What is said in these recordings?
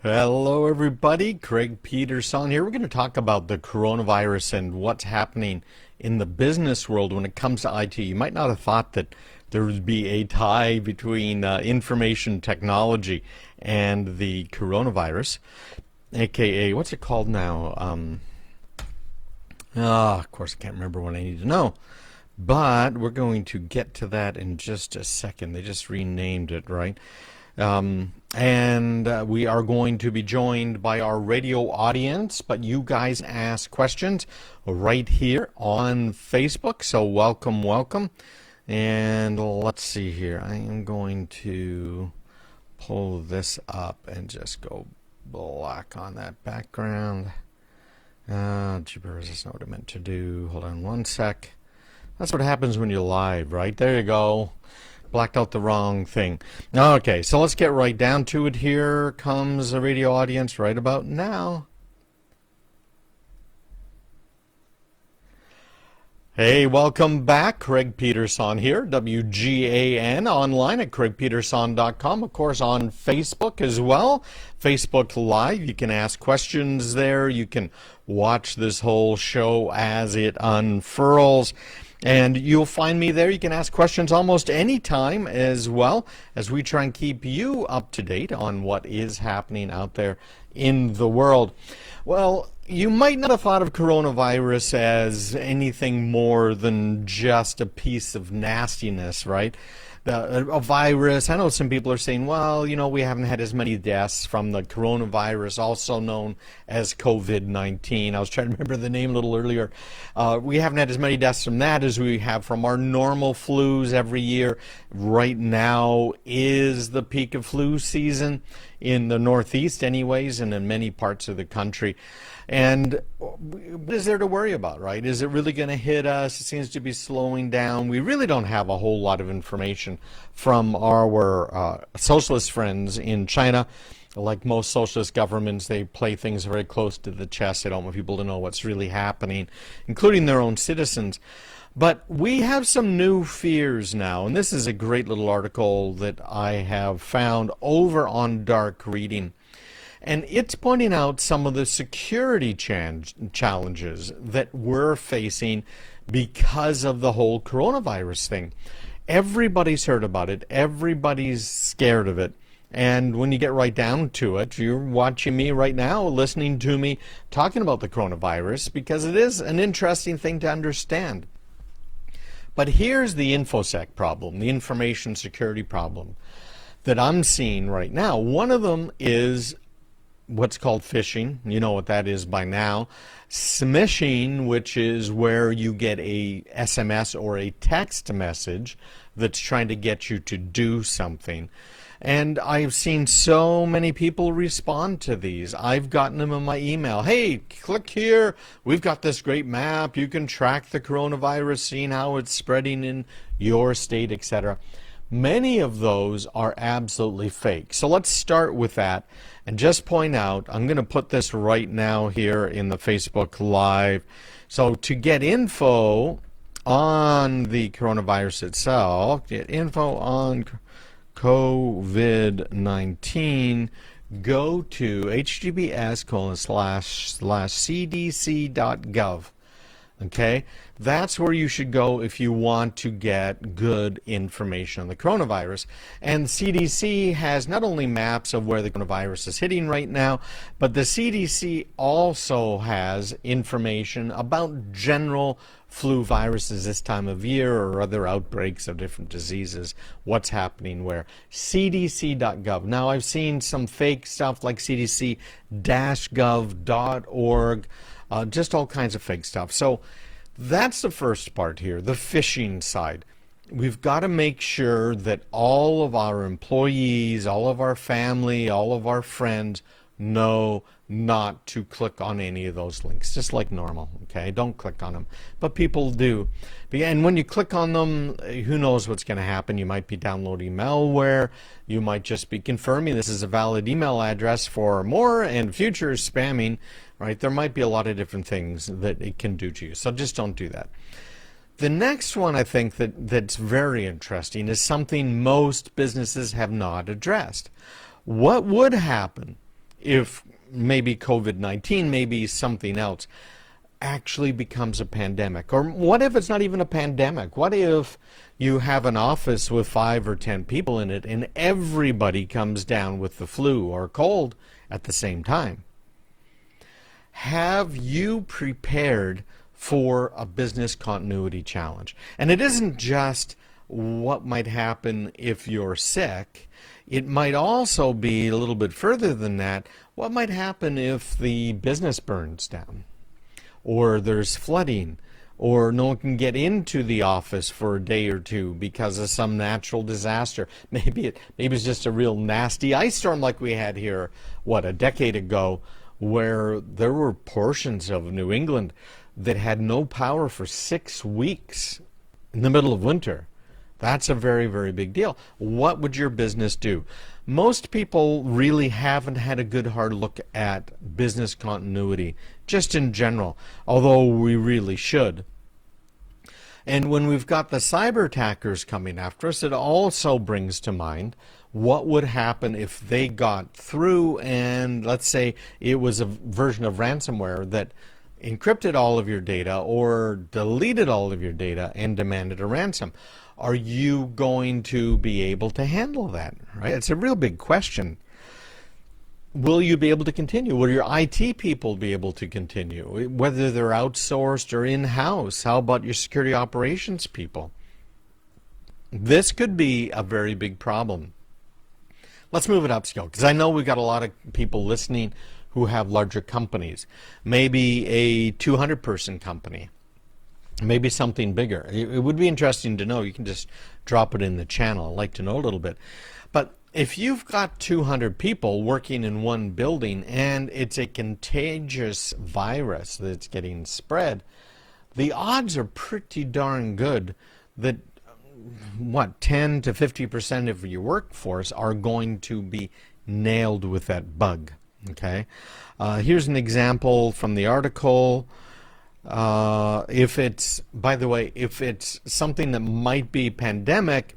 Hello, everybody. Craig Peterson here. We're going to talk about the coronavirus and what's happening in the business world when it comes to IT. You might not have thought that there would be a tie between information technology and the coronavirus, aka, what's it called now? Of course, I can't remember what I need to know. But we're going to get to that in just a second. They just renamed it, right? And we are going to be joined by our radio audience, but you guys ask questions right here on Facebook, so welcome, welcome. And let's see here. I am going to pull this up and just go black on that background. Gibberish is not what I meant to do. Hold on one sec. That's what happens when you're live, right? There you go. Blacked out the wrong thing. Okay, so let's get right down to it. Here comes the radio audience right about now. Hey, welcome back. Craig Peterson here, WGAN, online at craigpeterson.com. Of course, on Facebook as well. Facebook Live. You can ask questions there. You can watch this whole show as it unfurls. And you'll find me there. You can ask questions almost any time as well, as we try and keep you up to date on what is happening out there in the world. Well, you might not have thought of coronavirus as anything more than just a piece of nastiness, right? A virus. I know some people are saying, well, you know, we haven't had as many deaths from the coronavirus, also known as COVID-19. I was trying to remember the name a little earlier. We haven't had as many deaths from that as we have from our normal flus every year. Right now is the peak of flu season in the Northeast anyways, and in many parts of the country. And what is there to worry about, right? Is it really going to hit us? It seems to be slowing down. We really don't have a whole lot of information from our socialist friends in China. Like most socialist governments, they play things very close to the chest. They don't want people to know what's really happening, including their own citizens. But we have some new fears now, and this is a great little article that I have found over on Dark Reading. And it's pointing out some of the security challenges that we're facing because of the whole coronavirus thing. Everybody's heard about it. Everybody's scared of it. And when you get right down to it, you're watching me right now, listening to me talking about the coronavirus, because it is an interesting thing to understand. But here's the InfoSec problem, the information security problem that I'm seeing right now. One of them is what's called phishing. You know what that is by now. Smishing, which is where you get a SMS or a text message that's trying to get you to do something. And I've seen so many people respond to these. I've gotten them in my email. Hey, click here. We've got this great map. You can track the coronavirus, seeing how it's spreading in your state, etc. Many of those are absolutely fake. So let's start with that and just point out, I'm going to put this right now here in the Facebook Live. So to get info on the coronavirus itself, get info on COVID-19, go to https://cdc.gov. Okay, that's where you should go if you want to get good information on the coronavirus. And CDC has not only maps of where the coronavirus is hitting right now, but the CDC also has information about general flu viruses this time of year or other outbreaks of different diseases, what's happening where. cdc.gov. Now, I've seen some fake stuff like cdc-gov.org, just all kinds of fake stuff. So that's the first part here, the phishing side. We've got to make sure that all of our employees, all of our family, all of our friends know not to click on any of those links, just like normal, okay? Don't click on them. But people do. And when you click on them, who knows what's going to happen? You might be downloading malware. You might just be confirming this is a valid email address for more and future spamming, right? There might be a lot of different things that it can do to you. So just don't do that. The next one I think that's very interesting is something most businesses have not addressed. What would happen if maybe COVID-19, maybe something else, actually becomes a pandemic? Or what if it's not even a pandemic? What if you have an office with 5 or 10 people in it and everybody comes down with the flu or cold at the same time? Have you prepared for a business continuity challenge? And it isn't just what might happen if you're sick. It might also be a little bit further than that. What might happen if the business burns down, or there's flooding, or no one can get into the office for a day or two because of some natural disaster? Maybe it's just a real nasty ice storm like we had here, a decade ago, where there were portions of New England that had no power for 6 weeks in the middle of winter. That's a very, very big deal. What would your business do? Most people really haven't had a good hard look at business continuity, just in general, although we really should. And when we've got the cyber attackers coming after us, it also brings to mind what would happen if they got through and, let's say, it was a version of ransomware that encrypted all of your data or deleted all of your data and demanded a ransom. Are you going to be able to handle that? Right? It's a real big question. Will you be able to continue? Will your IT people be able to continue? Whether they're outsourced or in-house. How about your security operations people? This could be a very big problem. Let's move it upscale, because I know we've got a lot of people listening who have larger companies. Maybe a 200-person company. Maybe something bigger. It would be interesting to know. You can just drop it in the channel. I'd like to know a little bit. But if you've got 200 people working in one building and it's a contagious virus that's getting spread, the odds are pretty darn good that 10 to 50% of your workforce are going to be nailed with that bug. Okay. Here's an example from the article. If it's something that might be pandemic,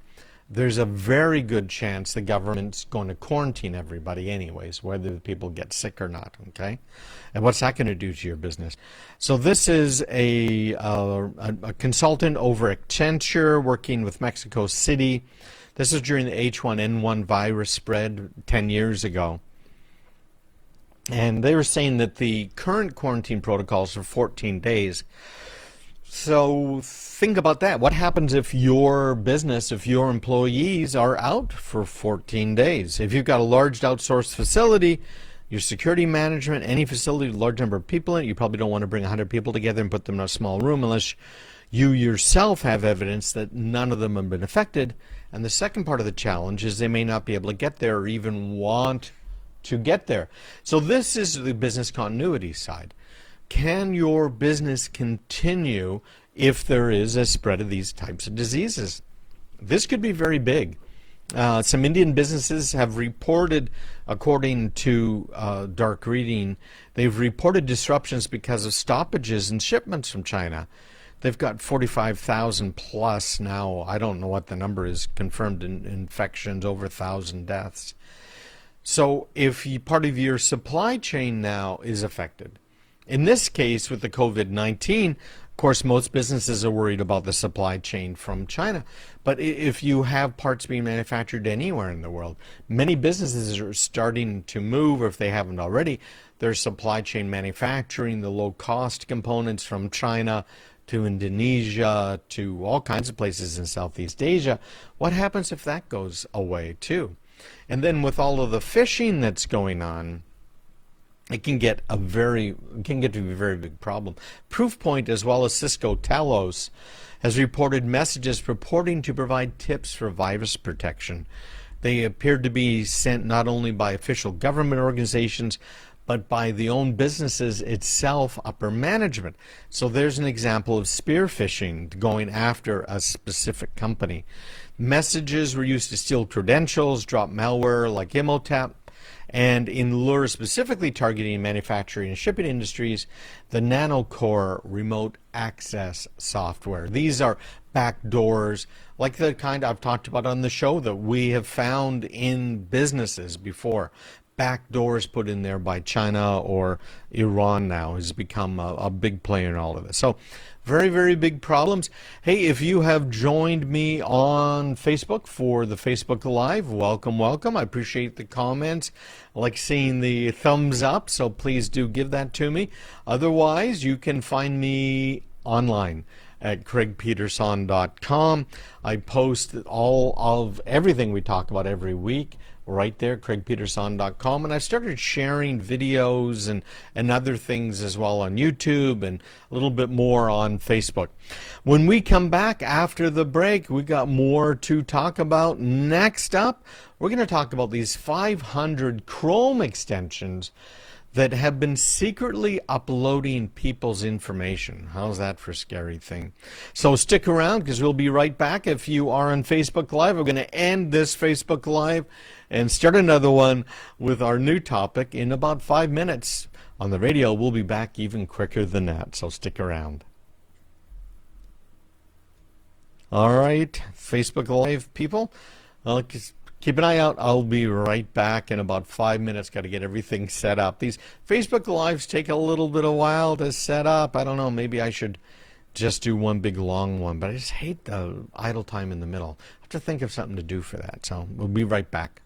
there's a very good chance the government's going to quarantine everybody anyways, whether the people get sick or not, okay? And what's that going to do to your business? So this is a consultant over Accenture working with Mexico City. This is during the H1N1 virus spread 10 years ago. And they were saying that the current quarantine protocols are 14 days. So think about that. What happens if your business, if your employees are out for 14 days? If you've got a large outsourced facility, your security management, any facility with a large number of people in it, you probably don't want to bring 100 people together and put them in a small room unless you yourself have evidence that none of them have been affected. And the second part of the challenge is they may not be able to get there or even want to get there. So this is the business continuity side. Can your business continue if there is a spread of these types of diseases? This could be very big. Some Indian businesses have reported, according to Dark Reading, they've reported disruptions because of stoppages in shipments from China. They've got 45,000 plus now. I don't know what the number is, confirmed infections, over 1,000 deaths. So if part of your supply chain now is affected, in this case with the COVID-19, of course most businesses are worried about the supply chain from China. But if you have parts being manufactured anywhere in the world, many businesses are starting to move, or if they haven't already, their supply chain manufacturing, the low-cost components from China to Indonesia to all kinds of places in Southeast Asia. What happens if that goes away too? And then with all of the phishing that's going on, it can get to be a very big problem. Proofpoint, as well as Cisco Telos, has reported messages purporting to provide tips for virus protection. They appeared to be sent not only by official government organizations, but by the own businesses itself, upper management. So there's an example of spear phishing, going after a specific company. Messages were used to steal credentials, drop malware like Imhotep, and in lure specifically targeting manufacturing and shipping industries, the NanoCore remote access software. These are backdoors like the kind I've talked about on the show that we have found in businesses before. backdoors put in there by China or Iran now has become a big player in all of this. So very, very big problems. Hey, if you have joined me on Facebook for the Facebook Live, welcome, welcome. I appreciate the comments. I like seeing the thumbs up, so please do give that to me. Otherwise, you can find me online at craigpeterson.com. I post all of everything we talk about every week right there, craigpeterson.com, and I started sharing videos and other things as well on YouTube and a little bit more on Facebook. When we come back after the break, we got more to talk about. Next up, we're going to talk about these 500 Chrome extensions that have been secretly uploading people's information. How's that for a scary thing? So stick around, because we'll be right back. If you are on Facebook Live, we're going to end this Facebook Live and start another one with our new topic in about 5 minutes. On the radio, we'll be back even quicker than that, so stick around. All right, Facebook Live people, keep an eye out. I'll be right back in about 5 minutes. Got to get everything set up. These Facebook Lives take a little bit of while to set up. I don't know, maybe I should just do one big long one, but I just hate the idle time in the middle. I have to think of something to do for that, so we'll be right back.